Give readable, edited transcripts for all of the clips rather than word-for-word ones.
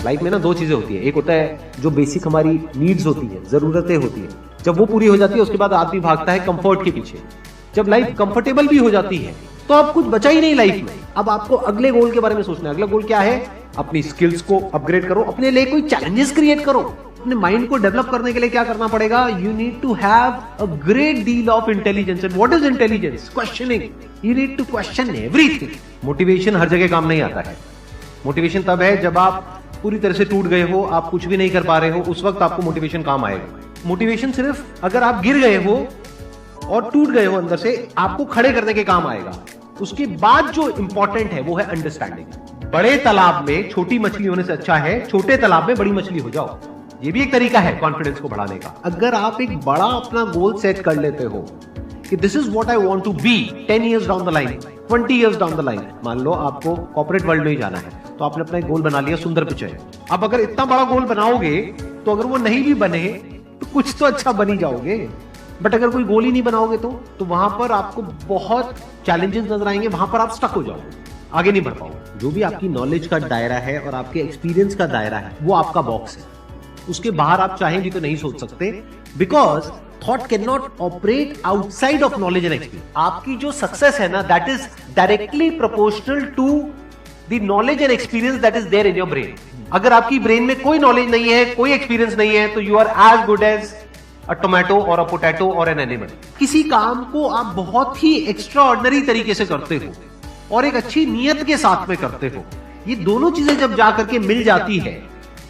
Life में ना दो चीजें होती है, एक होता है जो बेसिक हमारी नीड्स होती है, जरूरतें होती है, जब वो पूरी हो जाती है उसके बाद आदमी भागता है कंफर्ट के पीछे। जब लाइफ कंफर्टेबल भी हो जाती है तो अब कुछ बचा ही नहीं लाइफ में। अब आपको अगले गोल के बारे में सोचना है। अगला गोल क्या है? अपनी स्किल्स को अपग्रेड करो, अपने लिए कोई चैलेंजेस क्रिएट करो। अपने माइंड को डेवलप करने के लिए क्या करना पड़ेगा? You need to have a great deal of intelligence. And what is intelligence? Questioning. You need to question everything. Motivation हर जगह काम नहीं आता है। मोटिवेशन तब है जब आप पूरी तरह से टूट गए हो, आप कुछ भी नहीं कर पा रहे हो, उस वक्त आपको मोटिवेशन काम आएगा। मोटिवेशन सिर्फ अगर आप गिर गए हो और टूट गए हो अंदर से, आपको खड़े करने के काम आएगा। उसके बाद जो इंपॉर्टेंट है वो है अंडरस्टैंडिंग। बड़े तालाब में छोटी मछली होने से अच्छा है छोटे तालाब में बड़ी मछली हो जाओ। ये भी एक तरीका है कॉन्फिडेंस को बढ़ाने का। अगर आप एक बड़ा अपना गोल सेट कर लेते हो कि this is what I want to be 10 years down the line, 20 years down the line. मान लो आपको कॉर्पोरेट वर्ल्ड में ही जाना है, तो आपने अपना एक गोल बना लिया सुंदर पिचाई। अब अगर इतना बड़ा गोल बनाओगे तो अगर वो नहीं भी बने तो कुछ तो अच्छा बन ही जाओगे। बट अगर कोई गोल ही नहीं बनाओगे तो वहां पर आपको बहुत चैलेंजेस नजर आएंगे, वहां पर आप स्टक हो जाओगे, आगे नहीं बढ़ पाओगे। जो भी आपकी नॉलेज का दायरा है और आपके एक्सपीरियंस का दायरा है वो आपका बॉक्स है। उसके बाहर आप चाहेंगे तो नहीं सोच सकते, because thought can not operate outside of knowledge and experience. आपकी जो सक्सेस है ना, that is directly proportional to the knowledge and experience that is there in your brain. अगर आपकी ब्रेन में कोई नॉलेज नहीं है, कोई एक्सपीरियंस नहीं है, तो you are as good as a tomato और अ पोटैटो और एन एनिमल। किसी काम को आप बहुत ही एक्स्ट्रा ऑर्डिनरी तरीके से करते हो और एक अच्छी नीयत के साथ में करते हो, ये दोनों चीजें जब जाकर के मिल जाती है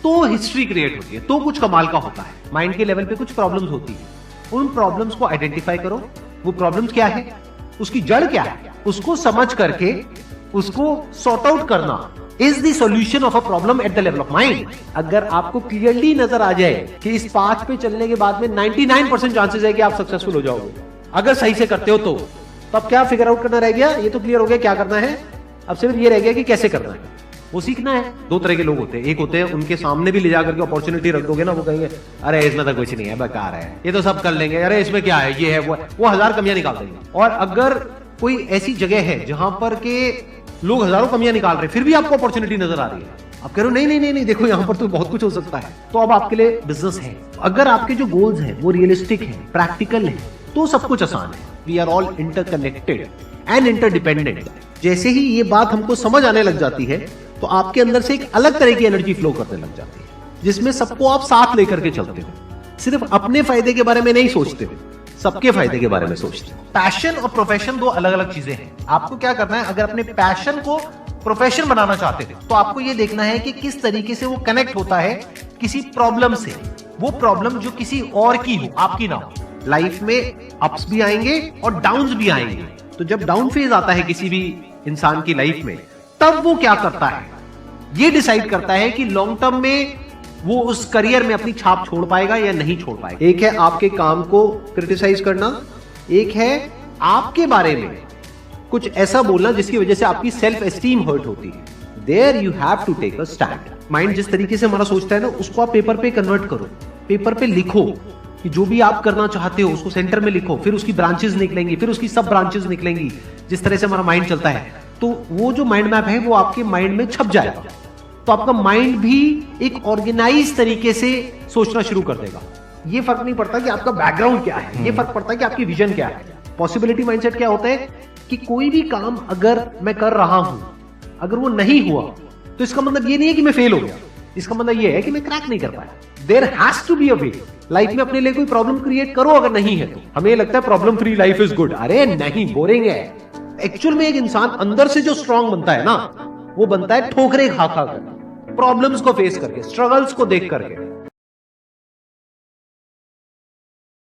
तो हिस्ट्री क्रिएट होती है, तो कुछ कमाल का होता है। माइंड के लेवल पे कुछ प्रॉब्लम्स होती है, उन प्रॉब्लम्स को आइडेंटिफाई करो। वो प्रॉब्लम्स क्या है, उसकी जड़ क्या है, उसको समझ करके उसको सॉर्ट आउट करना is the solution of a problem at the level of mind. अगर आपको क्लियरली नजर आ जाए कि इस पाथ पे चलने के बाद में 99% चांसेस है कि आप सक्सेसफुल हो जाओगे अगर सही से करते हो, तो अब क्या फिगर आउट करना रह गया? ये तो क्लियर हो गया क्या करना है, अब सिर्फ ये रह गया कि कैसे करना है, वो सीखना है। दो तरह के लोग होते हैं, एक होते हैं उनके सामने भी ले जाकर के अपॉर्चुनिटी रख दोगे ना, वो कहेंगे अरे इसमें तो कुछ नहीं है, बेकार है, ये तो सब कर लेंगे, अरे इसमें क्या है, ये है वो 1000 कमियां निकाल देंगे। और अगर कोई ऐसी जगह है जहां पर के लोग हजारों कमियां निकाल रहे हैं फिर भी आपको अपॉर्चुनिटी नजर आ रही है, आप कह रहे हो नहीं देखो यहां पर तो बहुत कुछ हो सकता है, तो अब आपके लिए बिजनेस है। अगर आपके जो गोल्स हैं वो रियलिस्टिक है, प्रैक्टिकल है, तो सब कुछ आसान है। We are all interconnected and interdependent. जैसे ही ये बात हमको समझ आने लग जाती है तो आपके अंदर से एक अलग तरह की एनर्जी फ्लो करने लग जाती है, जिसमें सबको आप साथ लेकर के चलते हो। सिर्फ अपने फायदे के बारे में नहीं सोचते हो, सबके फायदे के बारे में सोचते हो। पैशन और प्रोफेशन दो अलग अलग चीजें हैं। आपको क्या करना है, अगर अपने पैशन को प्रोफेशन बनाना चाहते हो तो आपको ये देखना है कि किस तरीके से वो कनेक्ट होता है किसी प्रॉब्लम से। वो प्रॉब्लम जो किसी और की हो, आपकी ना हो। लाइफ में अप्स भी आएंगे और डाउन्स भी आएंगे। तो जब डाउन फेज आता है किसी भी इंसान की लाइफ में, तब वो क्या करता है, ये डिसाइड करता है कि लॉन्ग टर्म में वो उस करियर में अपनी छाप छोड़ पाएगा या नहीं छोड़ पाएगा। एक है आपके काम को क्रिटिसाइज करना, एक है आपके बारे में कुछ ऐसा बोलना जिसकी वजह से आपकी सेल्फ एस्टीम हर्ट होती है। There you have to take a stand. Mind जिस तरीके से हमारा सोचता है ना, उसको आप पेपर पे कन्वर्ट करो, पेपर पे लिखो कि जो भी आप करना चाहते हो उसको सेंटर में लिखो, फिर उसकी ब्रांचेस निकलेंगी, फिर उसकी सब ब्रांचेस निकलेंगी। जिस तरह से हमारा माइंड चलता है, तो वो जो माइंड मैप है वो आपके माइंड में छप जाएगा, तो आपका माइंड भी एक ऑर्गेनाइज तरीके से सोचना शुरू कर देगा। ये फर्क नहीं पड़ता कि आपका बैकग्राउंड क्या है, ये फर्क पड़ता है कि आपकी विजन क्या है। पॉसिबिलिटी माइंडसेट क्या होता है कि कोई भी काम अगर मैं कर रहा हूं, अगर वो नहीं हुआ तो इसका मतलब ये नहीं है कि मैं फेल हो गया, इसका मतलब ये है कि मैं क्रैक नहीं कर पाया। There has to be a way. Life में अपने लिए कोई प्रॉब्लम क्रिएट करो, अगर नहीं है तो। हमें लगता है problem free life is good, अरे नहीं, बोरिंग है। एक्चुअल में एक इंसान अंदर से जो स्ट्रांग बनता है ना, वो बनता है ठोकरे खा खा कर, प्रॉब्लम्स को फेस करके, स्ट्रगल्स को देख करके।